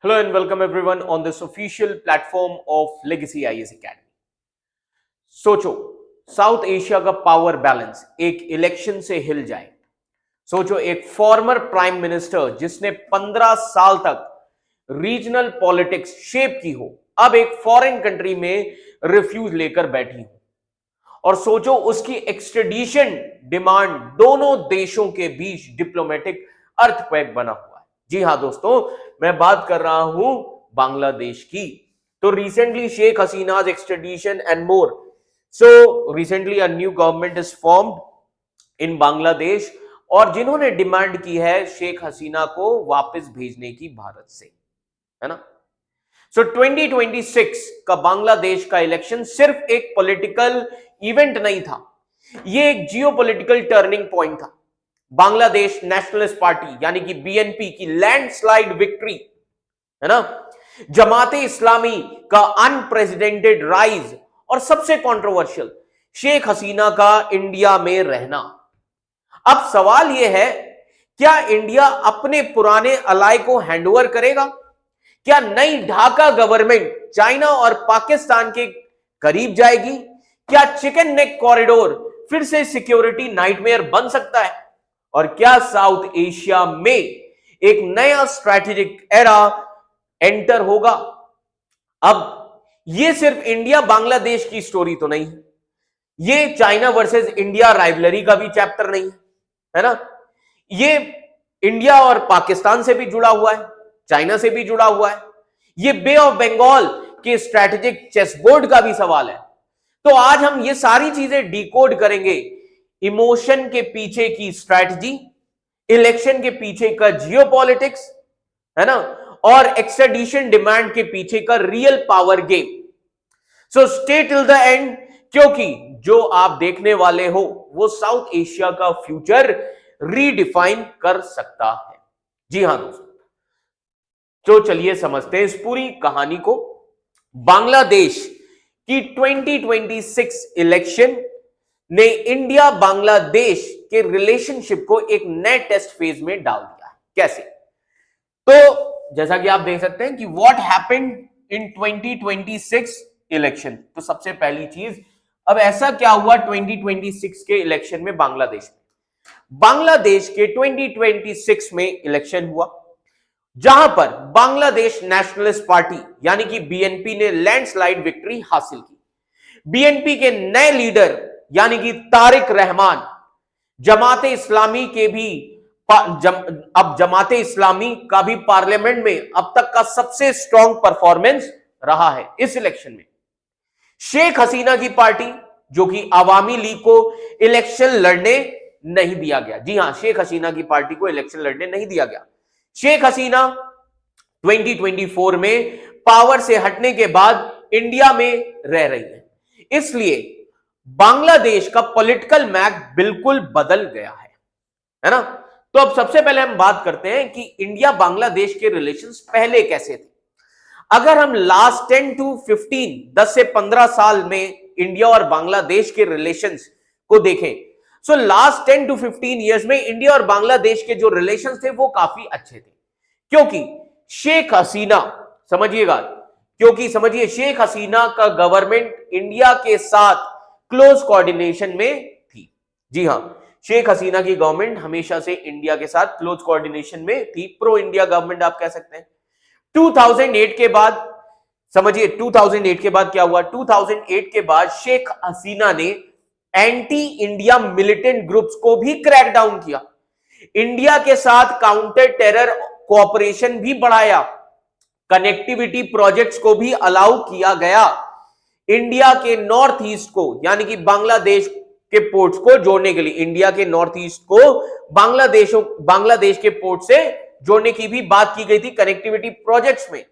Hello and welcome everyone on this official platform of Legacy IAS Academy. सोचो south Asia का power balance एक election से हिल जाए। सोचो एक फॉर्मर प्राइम मिनिस्टर जिसने 15 साल तक रीजनल पॉलिटिक्स शेप की हो, अब एक फॉरेन कंट्री में रिफ्यूज लेकर बैठी हो। और सोचो उसकी एक्सट्रेडिशन डिमांड दोनों देशों के बीच डिप्लोमेटिक अर्थक्वेक बना हुआ है। जी हां दोस्तों, मैं बात कर रहा हूं बांग्लादेश की। तो recently Sheikh Hasina's extradition and more. So recently a new government is formed in Bangladesh और जिन्होंने डिमांड की है शेख हसीना को वापस भेजने की भारत से, है ना। सो 2026 का बांग्लादेश का इलेक्शन सिर्फ एक पॉलिटिकल इवेंट नहीं था, ये एक जियोपॉलिटिकल टर्निंग पॉइंट था। बांग्लादेश नेशनलिस्ट पार्टी यानी कि बीएनपी की लैंडस्लाइड विक्ट्री, है ना, जमाते इस्लामी का अनप्रेसिडेंटेड राइज और सबसे कंट्रोवर्शियल शेख हसीना का इंडिया में रहना। अब सवाल यह है, क्या इंडिया अपने पुराने अलाय को हैंडओवर करेगा? क्या नई ढाका गवर्नमेंट चाइना और पाकिस्तान के करीब जाएगी? क्या चिकन नेक कॉरिडोर फिर से सिक्योरिटी नाइटमेयर बन सकता है? और क्या साउथ एशिया में एक नया स्ट्रैटेजिक एरा एंटर होगा? अब ये सिर्फ इंडिया बांग्लादेश की स्टोरी तो नहीं है, ये चाइना वर्सेस इंडिया राइवलरी का भी चैप्टर नहीं है ना। ये इंडिया और पाकिस्तान से भी जुड़ा हुआ है, चाइना से भी जुड़ा हुआ है, ये बे ऑफ बंगाल के स्ट्रैटेजिक चेसबोर्ड का भी सवाल है। तो आज हम ये सारी चीजें डिकोड करेंगे, इमोशन के पीछे की स्ट्रैटेजी, इलेक्शन के पीछे का जियोपॉलिटिक्स, है ना, और एक्सट्रेडिशन डिमांड के पीछे का real power game. So stay till the end, क्योंकि जो आप देखने वाले हो वो साउथ एशिया का फ्यूचर रीडिफाइन कर सकता है। जी हां दोस्तों, तो चलिए समझते हैं इस पूरी कहानी को। बांग्लादेश की 2026 इलेक्शन ने इंडिया बांग्लादेश के रिलेशनशिप को एक नए टेस्ट फेज में डाल दिया है। कैसे? तो जैसा कि आप देख सकते हैं कि व्हाट हैपेंड इन 2026 इलेक्शन। तो सबसे पहली चीज, अब ऐसा क्या हुआ 2026 के इलेक्शन में बांग्लादेश में? बांग्लादेश के 2026 में इलेक्शन हुआ जहां पर बांग्लादेश नेशनलिस्ट पार्टी यानी कि बीएनपी ने लैंडस्लाइड विक्ट्री हासिल की। बीएनपी के नए लीडर यानी कि तारिक रहमान, जमाते इस्लामी के भी अब जमाते इस्लामी का भी पार्लियामेंट में अब तक का सबसे स्ट्रॉन्ग परफॉर्मेंस रहा है इस इलेक्शन में। शेख हसीना की पार्टी जो कि अवामी लीग को इलेक्शन लड़ने नहीं दिया गया। जी हां, शेख हसीना की पार्टी को इलेक्शन लड़ने नहीं दिया गया। शेख हसीना 2024 में पावर से हटने के बाद इंडिया में रह रही है, इसलिए बांग्लादेश का पॉलिटिकल मैप बिल्कुल बदल गया है ना। तो अब सबसे पहले हम बात करते हैं कि इंडिया बांग्लादेश के रिलेशंस पहले कैसे थे। अगर हम लास्ट 10 से 15 साल में इंडिया और बांग्लादेश के रिलेशंस को देखें, सो लास्ट 10 to 15 इयर्स में इंडिया और बांग्लादेश के जो रिलेशंस थे वो काफी अच्छे थे, क्योंकि शेख हसीना, समझिएगा, क्योंकि समझिए शेख हसीना का गवर्नमेंट इंडिया के साथ क्लोज कोऑर्डिनेशन में थी। जी हां, शेख हसीना की गवर्नमेंट हमेशा से इंडिया के साथ क्लोज कोऑर्डिनेशन में थी, प्रो इंडिया गवर्नमेंट आप कह सकते हैं। 2008 के बाद, समझिए 2008 के बाद क्या हुआ? 2008 के बाद शेख हसीना ने एंटी इंडिया मिलिटेंट ग्रुप्स को भी क्रैक डाउन किया, इंडिया के साथ काउंटर टेरर कोऑपरेशन भी बढ़ाया, कनेक्टिविटी प्रोजेक्ट्स को भी अलाउ किया गया, इंडिया के नॉर्थ ईस्ट को यानी कि बांग्लादेश के पोर्ट्स को जोड़ने के लिए, इंडिया के नॉर्थ ईस्ट को बांग्लादेश के पोर्ट से जोड़ने की भी बात की गई थी कनेक्टिविटी प्रोजेक्ट्स में।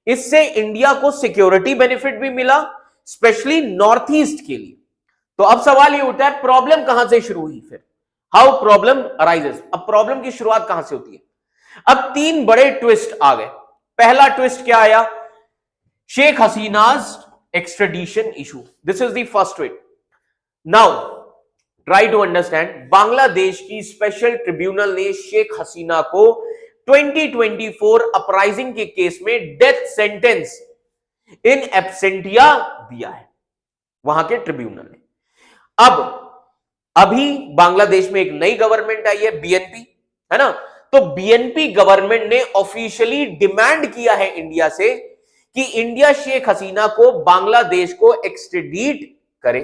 इससे इंडिया को सिक्योरिटी बेनिफिट भी मिला, स्पेशली नॉर्थ ईस्ट के लिए। तो अब सवाल ये उठता है, प्रॉब्लम कहां से शुरू हुई? फिर हाउ प्रॉब्लम अराइजेस। अब प्रॉब्लम की शुरुआत कहां से होती है? अब तीन बड़े ट्विस्ट आ गए। पहला ट्विस्ट क्या आया? Sheikh Hasina's extradition issue. This is the first twist. Now try to understand, Bangladesh की स्पेशल ट्रिब्यूनल ने शेख हसीना को 2024 अपराइजिंग के केस में डेथ सेंटेंस इन एब्सेंटिया दिया है वहां के ट्रिब्यूनल ने। अब अभी बांग्लादेश में एक नई गवर्नमेंट आई है, बीएनपी, है ना। तो बीएनपी गवर्नमेंट ने ऑफिशियली डिमांड किया है इंडिया से कि इंडिया शेख हसीना को बांग्लादेश को एक्सट्रेडिट करे।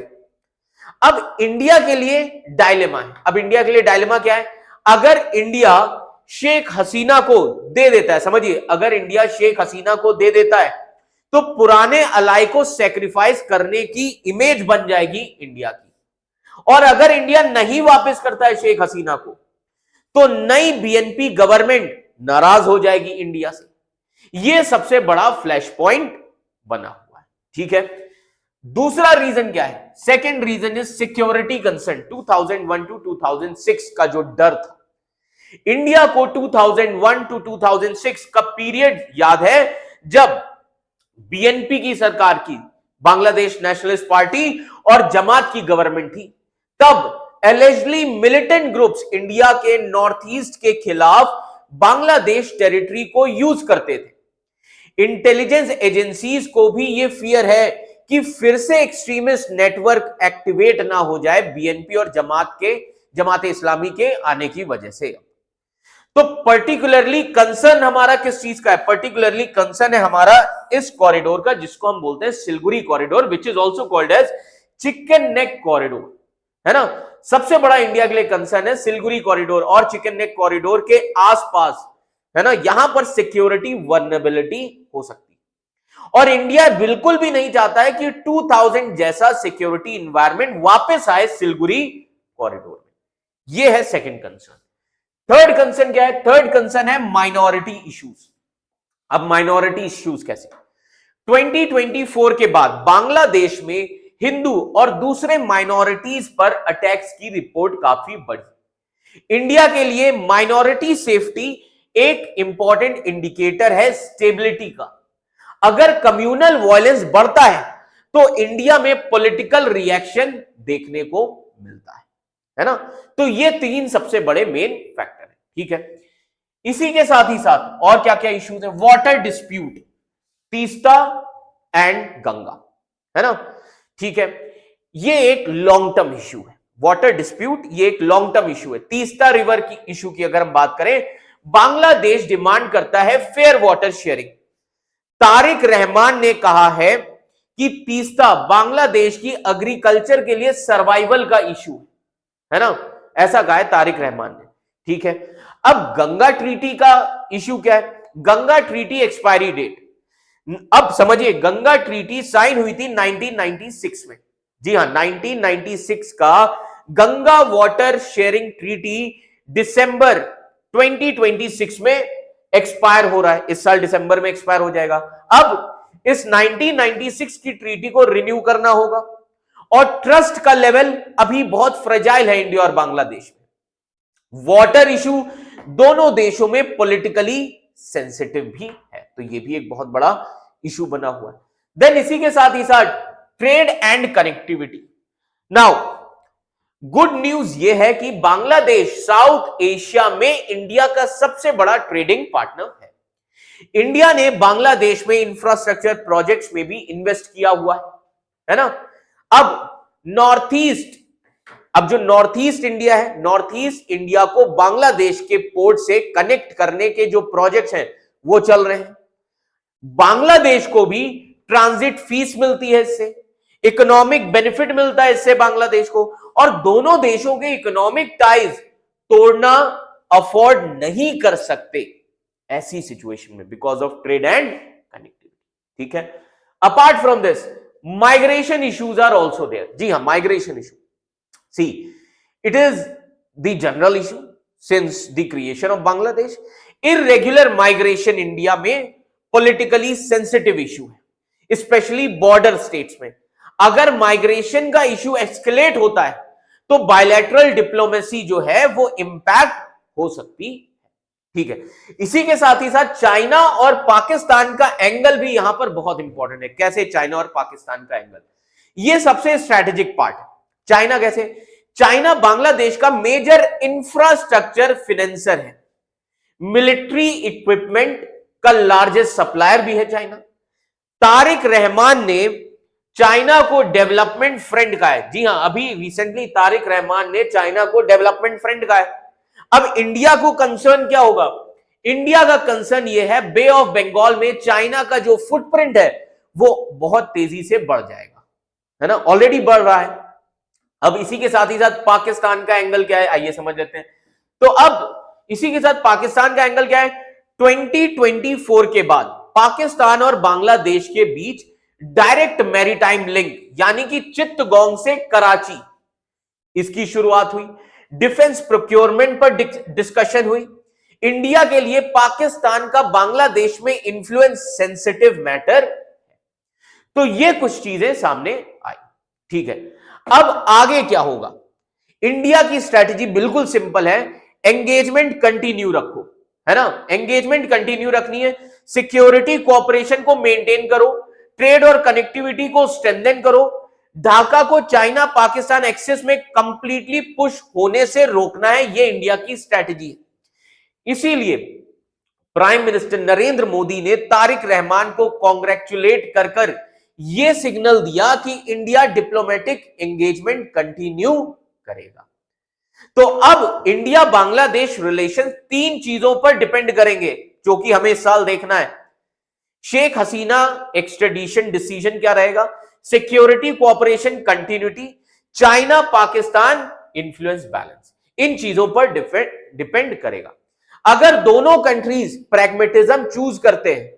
अब इंडिया के लिए डायलेमा है। अब इंडिया के लिए डायलेमा क्या है? अगर इंडिया शेख हसीना को दे देता है, समझिए, अगर इंडिया शेख हसीना को दे देता है तो पुराने अलाई को सेक्रीफाइस करने की इमेज बन जाएगी इंडिया की, और अगर इंडिया नहीं वापस करता है शेख हसीना को तो नई बीएनपी गवर्नमेंट नाराज हो जाएगी इंडिया से। यह सबसे बड़ा फ्लैश पॉइंट बना हुआ है, ठीक है। दूसरा रीजन क्या है? Second reason is security concern. 2001 to 2006 का जो डर था, इंडिया को 2001 टू 2006 का पीरियड याद है जब बीएनपी की सरकार की, बांग्लादेश नेशनलिस्ट पार्टी और जमात की गवर्नमेंट थी। तब एलिजिडली मिलिटेंट ग्रुप्स इंडिया के नॉर्थ ईस्ट के खिलाफ बांग्लादेश टेरिटरी को यूज करते थे। इंटेलिजेंस एजेंसीज को भी यह फियर है कि फिर से एक्सट्रीमिस्ट नेटवर्क एक्टिवेट ना हो जाए बीएनपी और जमात इस्लामी के आने की वजह से। तो पर्टिकुलरली कंसर्न हमारा किस चीज का है? पर्टिकुलरली कंसर्न है हमारा इस कॉरिडोर का, जिसको हम बोलते हैं Siliguri corridor, which is also called as chicken neck corridor, है ना। सबसे बड़ा इंडिया के लिए कंसर्न है सिलगुरी कॉरिडोर और चिकन नेक कॉरिडोर के आसपास, है ना। यहां पर सिक्योरिटी वल्नरेबिलिटी हो सकती है और इंडिया बिल्कुल भी नहीं चाहता है कि 2000 जैसा सिक्योरिटी इन्वायरमेंट वापस आए सिलगुरी कॉरिडोर में। यह है सेकेंड कंसर्न। थर्ड कंसर्न क्या है? थर्ड कंसर्न है माइनॉरिटी इश्यूज। अब माइनॉरिटी इश्यूज कैसे? 2024 के बाद बांग्लादेश में हिंदू और दूसरे माइनॉरिटीज पर अटैक्स की रिपोर्ट काफी बढ़ी। इंडिया के लिए माइनॉरिटी सेफ्टी एक इंपॉर्टेंट इंडिकेटर है स्टेबिलिटी का। अगर कम्युनल वायलेंस बढ़ता है तो इंडिया में पॉलिटिकल रिएक्शन देखने को मिलता है ना। तो ये तीन सबसे बड़े मेन फैक्टर है, ठीक है। इसी के साथ ही साथ और क्या क्या इश्यूज है? Water dispute, Teesta and Ganga, है ना, ठीक है। ये एक लॉन्ग टर्म इश्यू है। वाटर डिस्प्यूट ये एक लॉन्ग टर्म इश्यू है। तीस्ता रिवर की इश्यू की अगर हम बात करें, बांग्लादेश डिमांड करता है fair water sharing. Tariq Rahman ने कहा है कि तीस्ता बांग्लादेश की एग्रीकल्चर के लिए सर्वाइवल का इश्यू है ना, ऐसा कहा है तारिक रहमान ने, ठीक है। अब गंगा ट्रीटी का इश्यू क्या है? गंगा ट्रीटी एक्सपायरी डेट, अब समझिए, गंगा ट्रीटी साइन हुई थी 1996 में। जी हां, 1996 का गंगा वाटर शेयरिंग ट्रीटी दिसंबर 2026 में एक्सपायर हो रहा है। इस साल दिसंबर में एक्सपायर हो जाएगा। अब इस 1996 की ट्रीटी को रिन्यू करना होगा और ट्रस्ट का लेवल अभी बहुत फ्रेजाइल है इंडिया और बांग्लादेश में। वाटर इशू दोनों देशों में पॉलिटिकली सेंसिटिव भी है, तो यह भी एक बहुत बड़ा इशू बना हुआ है। देन इसी के साथ ही साथ trade and connectivity. Now good news यह है कि बांग्लादेश साउथ एशिया में इंडिया का सबसे बड़ा ट्रेडिंग पार्टनर है। इंडिया ने बांग्लादेश में इंफ्रास्ट्रक्चर प्रोजेक्ट्स में भी इन्वेस्ट किया हुआ है ना। अब नॉर्थ ईस्ट, अब जो नॉर्थ ईस्ट इंडिया है, नॉर्थ ईस्ट इंडिया को बांग्लादेश के पोर्ट से कनेक्ट करने के जो प्रोजेक्ट्स हैं वो चल रहे हैं। बांग्लादेश को भी ट्रांजिट फीस मिलती है इससे, इकोनॉमिक बेनिफिट मिलता है इससे बांग्लादेश को, और दोनों देशों के इकोनॉमिक टाइज तोड़ना अफोर्ड नहीं कर सकते ऐसी सिचुएशन में because of trade and connectivity, ठीक है। Apart from this migration issues are also there. जी हां, migration issue, see it is the general issue since the creation of Bangladesh. Irregular migration India में पॉलिटिकली सेंसिटिव इशू है, especially border states में। अगर migration का issue escalate होता है तो बायलैटरल डिप्लोमेसी जो है वो इंपैक्ट हो सकती है, ठीक है। इसी के साथ ही साथ चाइना और पाकिस्तान का एंगल भी यहां पर बहुत इंपॉर्टेंट है। कैसे चाइना और पाकिस्तान का एंगल? ये सबसे स्ट्रैटेजिक पार्ट है। चाइना कैसे? चाइना बांग्लादेश का मेजर इंफ्रास्ट्रक्चर फिनेंसर है। मिलिट्री इक्विपमेंट का लार्जेस्ट सप्लायर भी है चाइना। तारिक रहमान ने चाइना को डेवलपमेंट फ्रेंड कहा है। जी हां, अभी रिसेंटली तारिक रहमान ने चाइना को डेवलपमेंट फ्रेंड कहा है। अब इंडिया को कंसर्न क्या होगा? इंडिया का कंसर्न यह है बे ऑफ बंगाल में चाइना का जो फुटप्रिंट है वो बहुत तेजी से बढ़ जाएगा, है ना, ऑलरेडी बढ़ रहा है। अब इसी के साथ ही साथ पाकिस्तान का एंगल क्या है, आइए समझ लेते हैं। तो अब इसी के साथ पाकिस्तान का एंगल क्या है? 2024 के बाद पाकिस्तान और बांग्लादेश के बीच डायरेक्ट मैरीटाइम लिंक यानी कि चित्तगोंग से कराची, इसकी शुरुआत हुई। डिफेंस प्रोक्योरमेंट पर डिस्कशन हुई। इंडिया के लिए पाकिस्तान का बांग्लादेश में इंफ्लुएंस सेंसिटिव मैटर, तो ये कुछ चीजें सामने आई। ठीक है, अब आगे क्या होगा? इंडिया की स्ट्रैटेजी बिल्कुल सिंपल है, एंगेजमेंट कंटिन्यू रखो, है ना, एंगेजमेंट कंटिन्यू रखनी है। सिक्योरिटी कोऑपरेशन को मेंटेन करो, ट्रेड और कनेक्टिविटी को स्ट्रेंथन करो, ढाका को चाइना पाकिस्तान एक्सेस में कंप्लीटली पुश होने से रोकना है, यह इंडिया की स्ट्रैटेजी है। इसीलिए प्राइम मिनिस्टर नरेंद्र मोदी ने तारिक रहमान को कांग्रेचुलेट कर कर यह सिग्नल दिया कि इंडिया डिप्लोमेटिक एंगेजमेंट कंटिन्यू करेगा। तो अब इंडिया बांग्लादेश रिलेशन तीन चीजों पर डिपेंड करेंगे जो कि हमें इस साल देखना है। शेख हसीना एक्सट्रेडिशन डिसीजन क्या रहेगा, security cooperation continuity, China Pakistan influence balance, इन चीजों पर डिपेंड करेगा। अगर दोनों कंट्रीज प्रैग्मेटिज्म चूज करते हैं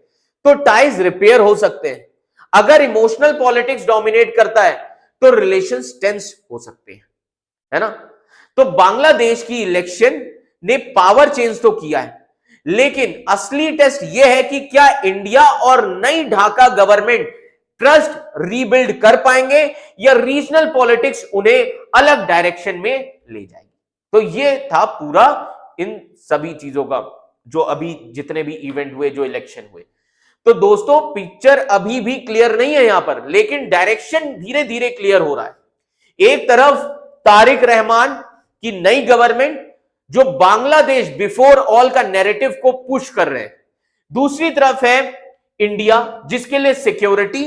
तो टाइज रिपेयर हो सकते हैं। अगर इमोशनल पॉलिटिक्स डोमिनेट करता है तो रिलेशंस टेंस हो सकते हैं, है ना। तो बांग्लादेश की इलेक्शन ने पावर चेंज तो किया है, लेकिन असली टेस्ट यह है कि क्या इंडिया और नई ढाका गवर्नमेंट ट्रस्ट रीबिल्ड कर पाएंगे या रीजनल पॉलिटिक्स उन्हें अलग डायरेक्शन में ले जाएगी। तो यह था पूरा इन सभी चीजों का, जो अभी जितने भी इवेंट हुए, जो इलेक्शन हुए। तो दोस्तों पिक्चर अभी भी क्लियर नहीं है यहां पर, लेकिन डायरेक्शन धीरे धीरे क्लियर हो रहा है। एक तरफ तारिक रहमान की नई गवर्नमेंट जो बांग्लादेश बिफोर ऑल का नैरेटिव को पुश कर रहे हैं, दूसरी तरफ है इंडिया जिसके लिए security,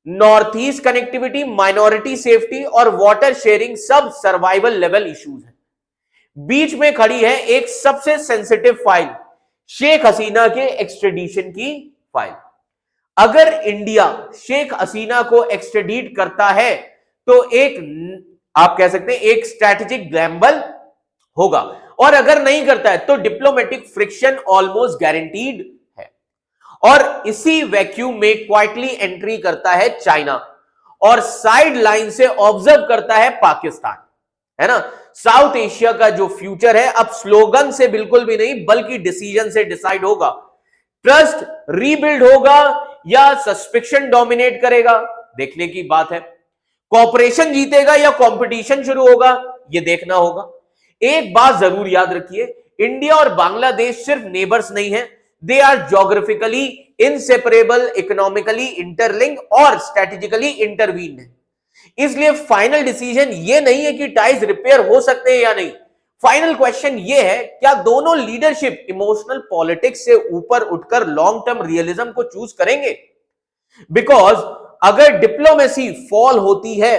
north east connectivity, minority safety और वाटर शेयरिंग सब सर्वाइवल लेवल इश्यूज हैं। बीच में खड़ी है एक सबसे सेंसिटिव फाइल, शेख हसीना के एक्सट्रेडिशन की फाइल। अगर इंडिया शेख हसीना को एक्सट्रेडिट करता है तो एक, आप कह सकते हैं, एक स्ट्रैटेजिक गैम्बल होगा, और अगर नहीं करता है तो डिप्लोमेटिक फ्रिक्शन ऑलमोस्ट गारंटीड है। और इसी वैक्यूम में क्वाइटली एंट्री करता है चाइना और साइड लाइन से ऑब्जर्व करता है पाकिस्तान, है ना। साउथ एशिया का जो फ्यूचर है अब स्लोगन से बिल्कुल भी नहीं बल्कि डिसीजन से डिसाइड होगा। ट्रस्ट रीबिल्ड होगा या सस्पेक्शन डोमिनेट करेगा, देखने की बात है। कॉपरेशन जीतेगा या कंपटीशन शुरू होगा, यह देखना होगा। एक बात जरूर याद रखिए, इंडिया और बांग्लादेश सिर्फ नेबर्स नहीं है, they are geographically inseparable, economically interlinked और स्ट्रेटेजिकली इंटरवीन्ड है। इसलिए फाइनल डिसीजन ये नहीं है कि टाइज रिपेयर हो सकते हैं या नहीं। फाइनल क्वेश्चन ये है, क्या दोनों लीडरशिप इमोशनल पॉलिटिक्स से ऊपर उठकर लॉन्ग टर्म रियलिज्म को चूज करेंगे? बिकॉज अगर डिप्लोमेसी फॉल होती है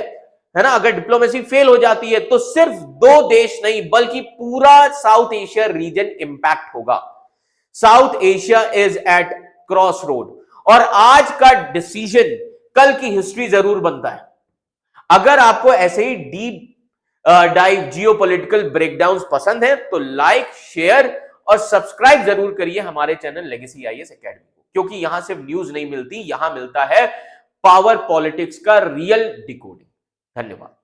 ना, अगर डिप्लोमेसी फेल हो जाती है तो सिर्फ दो देश नहीं बल्कि पूरा साउथ एशिया रीजन इंपैक्ट होगा। South Asia is at crossroad और आज का डिसीजन कल की हिस्ट्री जरूर बनता है। अगर आपको ऐसे ही डीप डाइव जियोपॉलिटिकल ब्रेकडाउन्स पसंद है तो लाइक, शेयर और सब्सक्राइब जरूर करिए हमारे चैनल लेगेसी आईएएस एकेडमी को, क्योंकि यहां सिर्फ न्यूज नहीं मिलती, यहां मिलता है पावर पॉलिटिक्स का रियल डिकोडिंग। धन्यवाद।